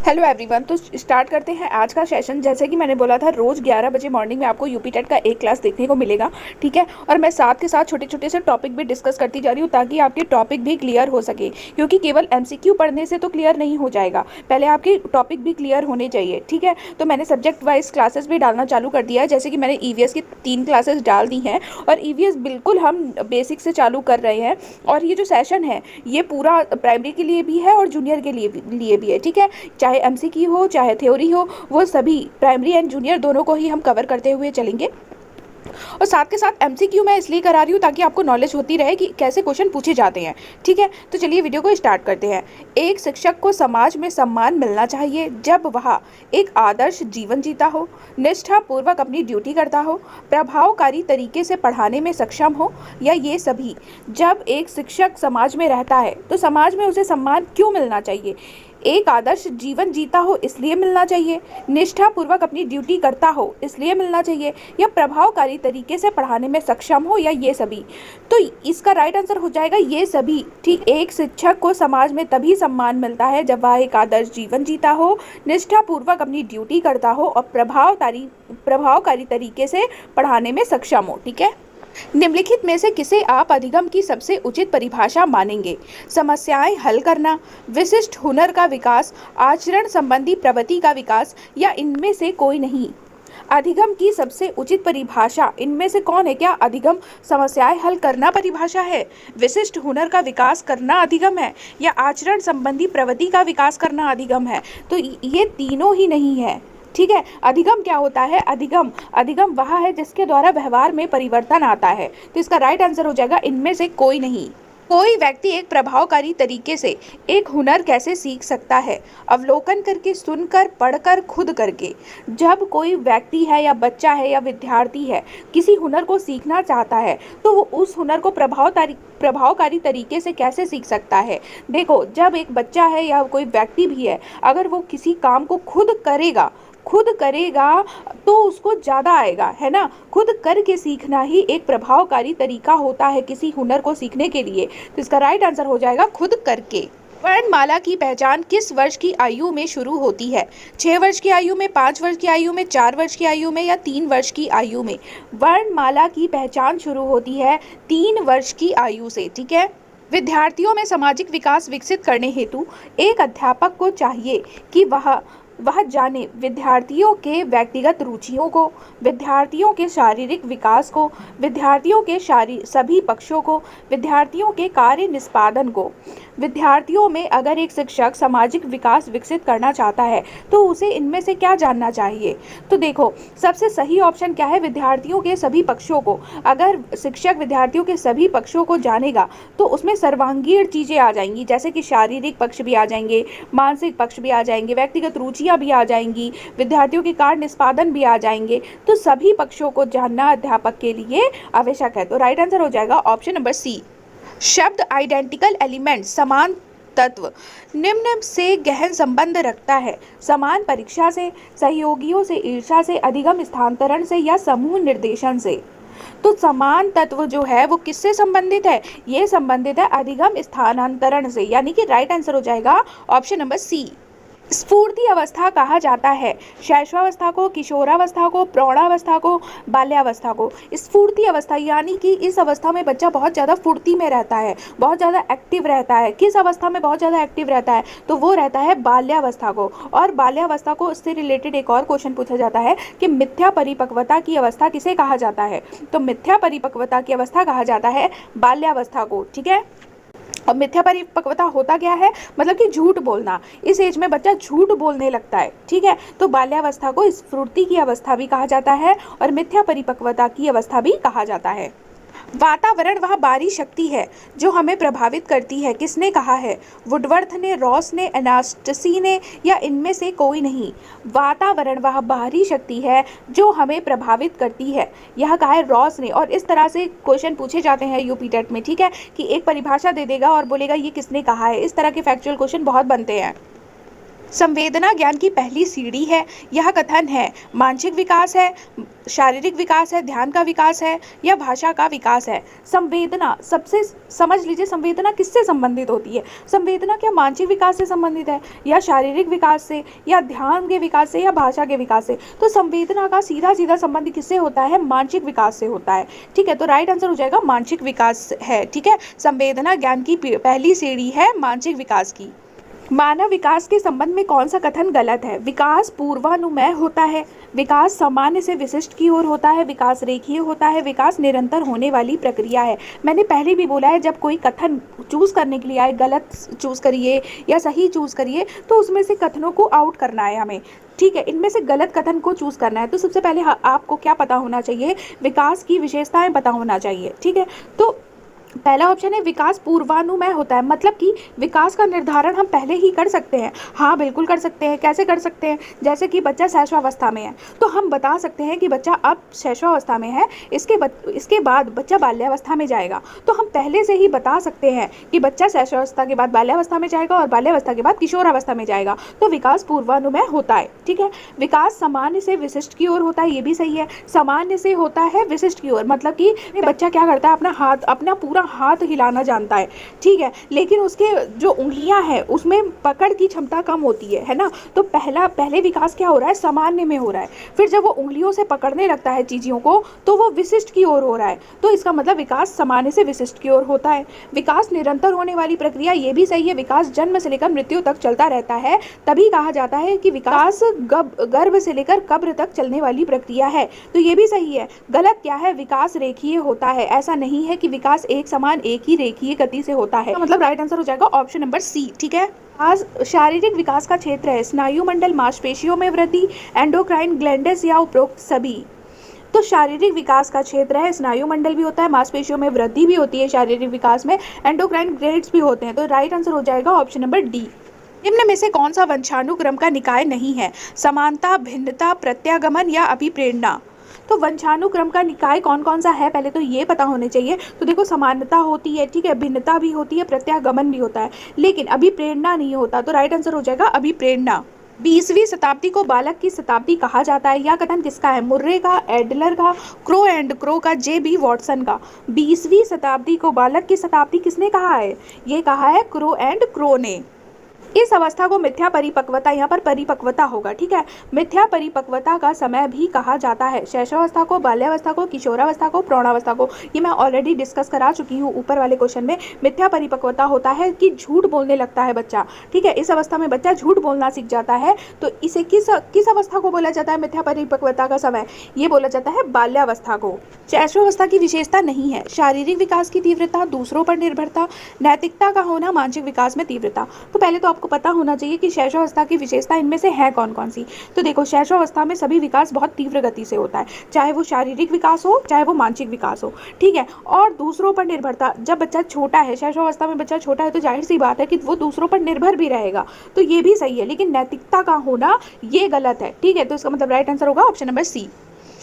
Hello everyone. तो start करते हैं आज का सेशन। जैसे कि मैंने बोला था, रोज़ 11 बजे मॉर्निंग में आपको यूपी टेट का एक क्लास देखने को मिलेगा, ठीक है। और मैं साथ के साथ छोटे छोटे से टॉपिक भी डिस्कस करती जा रही हूँ ताकि आपके टॉपिक भी क्लियर हो सके, क्योंकि केवल एमसीक्यू पढ़ने से तो क्लियर नहीं हो जाएगा, पहले आपके टॉपिक भी क्लियर होने चाहिए, ठीक है। तो मैंने सब्जेक्ट वाइज क्लासेस भी डालना चालू कर दिया है। जैसे कि मैंने ईवीएस की 3 क्लासेस डाल दी हैं और ईवीएस बिल्कुल हम बेसिक से चालू कर रहे हैं। और ये जो सेशन है ये पूरा प्राइमरी के लिए भी है और जूनियर के लिए भी है, ठीक है। चाहे एमसीक्यू हो चाहे थ्योरी हो, वो सभी प्राइमरी एंड जूनियर दोनों को ही हम कवर करते हुए चलेंगे। और साथ के साथ एमसीक्यू मैं इसलिए करा रही हूँ ताकि आपको नॉलेज होती रहे कि कैसे क्वेश्चन पूछे जाते हैं, ठीक है। तो चलिए वीडियो को स्टार्ट करते हैं। एक शिक्षक को समाज में सम्मान मिलना चाहिए जब वह एक आदर्श जीवन जीता हो, निष्ठापूर्वक अपनी ड्यूटी करता हो, प्रभावकारी तरीके से पढ़ाने में सक्षम हो, या ये सभी। जब एक शिक्षक समाज में रहता है तो समाज में उसे सम्मान क्यों मिलना चाहिए? एक आदर्श जीवन जीता हो इसलिए मिलना चाहिए, निष्ठापूर्वक अपनी ड्यूटी करता हो इसलिए मिलना चाहिए, या प्रभावकारी तरीके से पढ़ाने में सक्षम हो, या ये सभी। तो इसका राइट आंसर हो जाएगा ये सभी, ठीक। एक शिक्षक को समाज में तभी सम्मान मिलता है जब वह एक आदर्श जीवन जीता हो, निष्ठापूर्वक अपनी ड्यूटी करता हो और प्रभावकारी तरीके से पढ़ाने में सक्षम हो, ठीक है। निम्नलिखित में से किसे आप अधिगम की सबसे उचित परिभाषा मानेंगे? समस्याएं हल करना, विशिष्ट हुनर का विकास, आचरण संबंधी प्रवृत्ति का विकास, या इनमें से कोई नहीं? अधिगम की सबसे उचित परिभाषा इनमें से कौन है? क्या अधिगम समस्याएं हल करना परिभाषा है, विशिष्ट हुनर का विकास करना अधिगम है, या आचरण संबंधी प्रवृत्ति का विकास करना अधिगम है? तो ये तीनों ही नहीं है, ठीक है। अधिगम क्या होता है? अधिगम वह है जिसके द्वारा व्यवहार में परिवर्तन आता है। तो इसका राइट आंसर हो जाएगा इनमें से कोई नहीं। कोई व्यक्ति एक प्रभावकारी तरीके से एक हुनर कैसे सीख सकता है? अवलोकन करके, सुनकर, पढ़कर, खुद करके। जब कोई व्यक्ति है या बच्चा है या विद्यार्थी है किसी हुनर को सीखना चाहता है तो वो उस हुनर को प्रभावकारी तरीके से कैसे सीख सकता है? देखो, जब एक बच्चा है या कोई व्यक्ति भी है, अगर वो किसी काम को खुद करेगा तो उसको ज़्यादा आएगा, है ना। खुद करके सीखना ही एक प्रभावकारी तरीका होता है किसी हुनर को सीखने के लिए। तो इसका राइट आंसर हो जाएगा खुद करके। वर्णमाला की पहचान किस वर्ष की आयु में शुरू होती है? 6 वर्ष की आयु में, 5 वर्ष की आयु में, 4 वर्ष की आयु में, या 3 वर्ष की आयु में? वर्णमाला की पहचान शुरू होती है 3 वर्ष की आयु से, ठीक है। विद्यार्थियों में सामाजिक विकास विकसित करने हेतु एक अध्यापक को चाहिए कि वह जाने विद्यार्थियों के व्यक्तिगत रुचियों को, विद्यार्थियों के शारीरिक विकास को, विद्यार्थियों के सभी पक्षों को, विद्यार्थियों के कार्य निष्पादन को। विद्यार्थियों में अगर एक शिक्षक सामाजिक विकास विकसित करना चाहता है तो उसे इनमें से क्या जानना चाहिए? तो देखो, सबसे सही ऑप्शन क्या है? विद्यार्थियों के सभी पक्षों को। अगर शिक्षक विद्यार्थियों के सभी पक्षों को जानेगा तो उसमें सर्वांगीण चीज़ें आ जाएंगी, जैसे कि शारीरिक पक्ष भी आ जाएंगे, मानसिक पक्ष भी आ जाएंगे, व्यक्तिगत रुचियाँ भी आ जाएंगी, विद्यार्थियों के कार्य निष्पादन भी आ जाएंगे। तो सभी पक्षों को जानना अध्यापक के लिए आवश्यक है। तो राइट आंसर हो जाएगा ऑप्शन नंबर सी। शब्द आइडेंटिकल एलिमेंट, समान तत्व, निम्न से गहन संबंध रखता है? समान परीक्षा से, सहयोगियों से, ईर्ष्या से, अधिगम स्थानांतरण से, या समूह निर्देशन से? तो समान तत्व जो है वो किससे संबंधित है? ये संबंधित है अधिगम स्थानांतरण से, यानी कि राइट आंसर हो जाएगा ऑप्शन नंबर सी। स्फूर्ति अवस्था कहा जाता है शैशवावस्था को, किशोरावस्था को, प्रौढ़ावस्था को, बाल्यावस्था को? स्फूर्ति अवस्था यानी कि इस अवस्था में बच्चा बहुत ज़्यादा फुर्ती में रहता है, बहुत ज़्यादा एक्टिव रहता है। किस अवस्था में बहुत ज़्यादा एक्टिव रहता है? तो वो रहता है बाल्यावस्था को। और बाल्यावस्था को इससे रिलेटेड एक और क्वेश्चन पूछा जाता है कि मिथ्या परिपक्वता की अवस्था किसे कहा जाता है? तो मिथ्या परिपक्वता की अवस्था कहा जाता है बाल्यावस्था को, ठीक है। और मिथ्या परिपक्वता होता क्या है? मतलब कि झूठ बोलना। इस एज में बच्चा झूठ बोलने लगता है, ठीक है। तो बाल्यावस्था को स्फूर्ति की अवस्था भी कहा जाता है और मिथ्या परिपक्वता की अवस्था भी कहा जाता है। वातावरण वह बाहरी शक्ति है जो हमें प्रभावित करती है, किसने कहा है? वुडवर्थ ने, रॉस ने, एनास्टसी ने, या इनमें से कोई नहीं? वातावरण वह बाहरी शक्ति है जो हमें प्रभावित करती है, यह कहा है रॉस ने। और इस तरह से क्वेश्चन पूछे जाते हैं यूपी टेट में, ठीक है, कि एक परिभाषा दे देगा और बोलेगा ये किसने कहा है। इस तरह के फैक्चुअल क्वेश्चन बहुत बनते हैं। संवेदना ज्ञान की पहली सीढ़ी है। यह कथन है मानसिक विकास है, शारीरिक विकास है, ध्यान का विकास है या भाषा का विकास है। संवेदना सबसे समझ लीजिए, संवेदना किससे संबंधित होती है? संवेदना क्या मानसिक विकास से संबंधित है या शारीरिक विकास से या ध्यान के विकास से या भाषा के विकास से? तो संवेदना का सीधा सीधा संबंध किससे होता है? मानसिक विकास से होता है। ठीक है, तो राइट आंसर हो जाएगा मानसिक विकास है। ठीक है, संवेदना ज्ञान की पहली सीढ़ी है मानसिक विकास की। मानव विकास के संबंध में कौन सा कथन गलत है? विकास पूर्वानुमेय होता है, विकास सामान्य से विशिष्ट की ओर होता है, विकास रेखीय होता है, विकास निरंतर होने वाली प्रक्रिया है। मैंने पहले भी बोला है, जब कोई कथन चूज करने के लिए आए, गलत चूज करिए या सही चूज करिए, तो उसमें से कथनों को आउट करना है हमें। ठीक है, इनमें से गलत कथन को चूज करना है। तो सबसे पहले आपको क्या पता होना चाहिए? विकास की विशेषताएं पता होना चाहिए। ठीक है, तो पहला ऑप्शन है विकास पूर्वानुमेय होता है, मतलब कि विकास का निर्धारण हम पहले ही कर सकते हैं। हाँ बिल्कुल कर सकते हैं। कैसे कर सकते हैं? जैसे कि बच्चा शैशवावस्था में है तो हम बता सकते हैं कि बच्चा अब शैशवावस्था में है, इसके बाद बच्चा बाल्यावस्था में जाएगा। तो हम पहले से ही बता सकते हैं कि बच्चा शैशवावस्था के बाद बाल्यावस्था में जाएगा और बाल्यावस्था के बाद किशोरावस्था में जाएगा। तो विकास पूर्वानुमेय होता है। ठीक है, विकास सामान्य से विशिष्ट की ओर होता है, ये भी सही है। सामान्य से होता है विशिष्ट की ओर, मतलब कि बच्चा क्या करता है? अपना पूरा हाथ हिलाना जानता है। ठीक है, लेकिन उसके जो उंगलियां हैं उसमें पकड़ की क्षमता कम होती है ना। तो पहले विकास क्या हो रहा है? सामान्य में हो रहा है। फिर जब वो उंगलियों से पकड़ने लगता है चीजों को तो वो विशिष्ट की ओर हो रहा है। तो इसका मतलब विकास सामान्य से विशिष्ट की ओर होता है। विकास निरंतर होने वाली प्रक्रिया, ये भी सही है। विकास जन्म से लेकर मृत्यु तक चलता रहता है, तभी कहा जाता है कि विकास गर्भ से लेकर कब्र तक चलने वाली प्रक्रिया है। तो ये भी सही है। गलत क्या है? विकास रेखीय होता है। ऐसा नहीं है कि विकास समान एक ही रेखीय गति से होता है। तो मतलब राइट आंसर हो जाएगा ऑप्शन नंबर सी। ठीक है, आज शारीरिक विकास का क्षेत्र है स्नायु मंडल, मांसपेशियों में वृद्धि, एंडोक्राइन ग्लैंड्स या उपरोक्त सभी। तो शारीरिक विकास का क्षेत्र है, स्नायु मंडल भी होता है, मांसपेशियों में वृद्धि भी होती है शारीरिक विकास में, एंडोक्राइन ग्लैंड्स भी होते हैं। तो राइट आंसर हो जाएगा ऑप्शन नंबर डी। निम्न में से कौन सा वंशानुक्रम का निकाय नहीं है? समानता, भिन्नता, प्रत्यागमन या अभिप्रेरणा। तो वंशानुक्रम का निकाय कौन कौन सा है, पहले तो ये पता होने चाहिए। तो देखो, समानता होती है, ठीक है, भिन्नता भी होती है, प्रत्यागमन भी होता है, लेकिन अभिप्रेरणा नहीं होता। तो राइट आंसर हो जाएगा अभिप्रेरणा। 20वीं शताब्दी को बालक की शताब्दी कहा जाता है। यह कथन किसका है? मुर्रे का, एडलर का, क्रो एंड क्रो का, जे.बी. वॉटसन का। 20वीं शताब्दी को बालक की शताब्दी किसने कहा है? ये कहा है क्रो एंड क्रो ने। इस अवस्था को मिथ्या परिपक्वता, यहाँ पर परिपक्वता होगा। ठीक है, मिथ्या परिपक्वता का समय भी कहा जाता है। शैशवावस्था को, बाल्यावस्था को, किशोरावस्था को, प्रौढ़ावस्था को। ये मैं ऑलरेडी डिस्कस करा चुकी हूँ ऊपर वाले क्वेश्चन में। मिथ्या परिपक्वता होता है कि झूठ बोलने लगता है बच्चा। ठीक है, इस अवस्था में बच्चा झूठ बोलना सीख जाता है। तो इसे किस अवस्था को बोला जाता है मिथ्या परिपक्वता का समय? ये बोला जाता है बाल्यावस्था को। शैशवावस्था की विशेषता नहीं है शारीरिक विकास की तीव्रता, दूसरों पर निर्भरता, नैतिकता का होना, मानसिक विकास में तीव्रता। तो पहले तो आपको पता होना चाहिए कि शैशवावस्था की विशेषता इनमें से है कौन कौन सी। तो देखो, शैशवावस्था में सभी विकास बहुत तीव्र गति से होता है, चाहे वो शारीरिक विकास हो चाहे वो मानसिक विकास हो। ठीक है, और दूसरों पर निर्भरता, जब बच्चा छोटा है, शैशवावस्था में बच्चा छोटा है, तो जाहिर सी बात है कि वो दूसरों पर निर्भर भी रहेगा। तो ये भी सही है, लेकिन नैतिकता का होना ये गलत है। ठीक है, तो इसका मतलब राइट आंसर होगा ऑप्शन नंबर सी।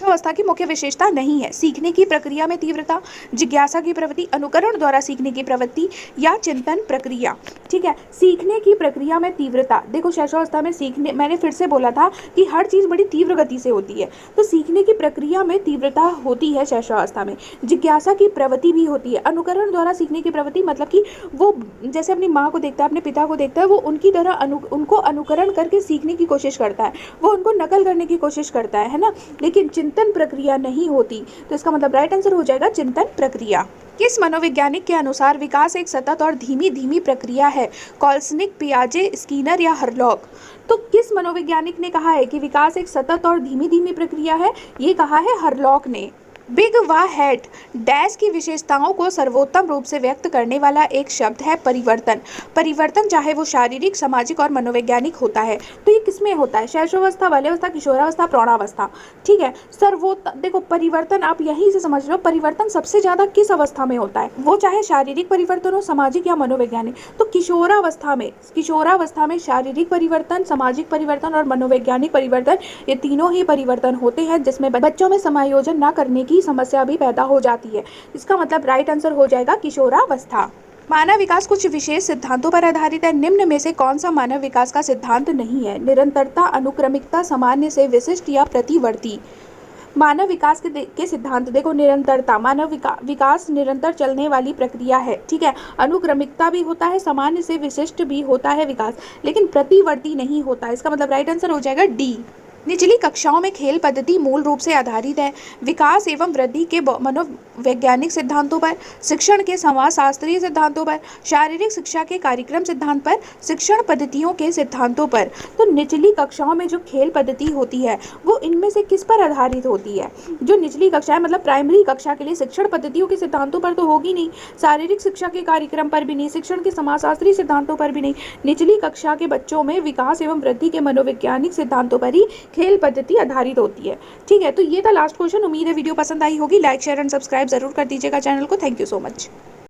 अवस्था की मुख्य विशेषता नहीं है सीखने की प्रक्रिया में तीव्रता, जिज्ञासा की प्रवृत्ति, अनुकरण द्वारा सीखने की प्रवृत्ति या चिंतन प्रक्रिया। ठीक है, सीखने की प्रक्रिया में तीव्रता। देखो, शैशवावस्था में सीखने, मैंने फिर से बोला था कि हर चीज़ बड़ी तीव्र गति से होती है, तो सीखने की प्रक्रिया में तीव्रता होती है शैशवावस्था में। जिज्ञासा की प्रवृत्ति भी होती है। अनुकरण द्वारा सीखने की प्रवृत्ति मतलब कि वो जैसे अपनी माँ को देखता है, अपने पिता को देखता है, वो उनकी तरह उनको अनुकरण करके सीखने की कोशिश करता है, वो उनको नकल करने की कोशिश करता है ना, लेकिन चिंतन प्रक्रिया नहीं होती। तो इसका मतलब राइट आंसर हो जाएगा चिंतन प्रक्रिया। किस मनोवैज्ञानिक के अनुसार विकास एक सतत और धीमी धीमी प्रक्रिया है? कॉल्सनिक, पियाजे, स्किनर या हरलॉक। तो किस मनोवैज्ञानिक ने कहा है कि विकास एक सतत और धीमी धीमी प्रक्रिया है? ये कहा है हरलॉक ने। बिग व हैट डैश की विशेषताओं को सर्वोत्तम रूप से व्यक्त करने वाला एक शब्द है परिवर्तन। परिवर्तन चाहे वो शारीरिक, सामाजिक और मनोवैज्ञानिक होता है। तो ये किसमें होता है? शैशवावस्था, बाल्यावस्था, किशोरावस्था, प्रौढ़ावस्था। ठीक है, सर्वोत्तम, देखो परिवर्तन आप यहीं से समझ लो, परिवर्तन सबसे ज्यादा किस अवस्था में होता है? वो चाहे शारीरिक परिवर्तन हो, सामाजिक या मनोवैज्ञानिक। तो किशोरावस्था में शारीरिक परिवर्तन, सामाजिक परिवर्तन और मनोवैज्ञानिक परिवर्तन, ये तीनों ही परिवर्तन होते हैं, जिसमें बच्चों में समायोजन न करने की समस्या भी पैदा हो जाती है। इसका मतलब राइट आंसर हो जाएगा किशोरावस्था। मानव विकास कुछ विशेष सिद्धांतों पर आधारित है। निम्न में से कौन सा मानव विकास का सिद्धांत नहीं है? निरंतरता, अनुक्रमिकता, सामान्य से विशिष्ट या प्रतिवर्ती। मानव विकास के सिद्धांत देखो, निरंतरता, मानव विकास निरंतर चलने वाली प्रक्रिया है, ठीक है। अनुक्रमिकता भी होता है, सामान्य से विशिष्ट भी होता है विकास, लेकिन प्रतिवर्ती नहीं होता। इसका मतलब राइट आंसर हो जाएगा डी। निचली कक्षाओं में खेल पद्धति मूल रूप से आधारित है विकास एवं वृद्धि के मनोवैज्ञानिक सिद्धांतों पर, शिक्षण के समाजशास्त्रीय सिद्धांतों पर, शारीरिक शिक्षा के कार्यक्रम सिद्धांत पर, शिक्षण पद्धतियों के सिद्धांतों पर। तो निचली कक्षाओं में जो खेल पद्धति होती है वो इनमें से किस पर आधारित होती है? जो निचली कक्षा है मतलब प्राइमरी कक्षा के लिए शिक्षण पद्धतियों के सिद्धांतों पर तो होगी नहीं, शारीरिक शिक्षा के कार्यक्रम पर भी नहीं, शिक्षण के समाजशास्त्रीय सिद्धांतों पर भी नहीं। निचली कक्षा के बच्चों में विकास एवं वृद्धि के मनोवैज्ञानिक सिद्धांतों पर ही खेल पद्धति आधारित होती है, ठीक है। तो ये था लास्ट क्वेश्चन। उम्मीद है वीडियो पसंद आई होगी। लाइक शेयर एंड सब्सक्राइब जरूर कर दीजिएगा चैनल को। Thank you so much.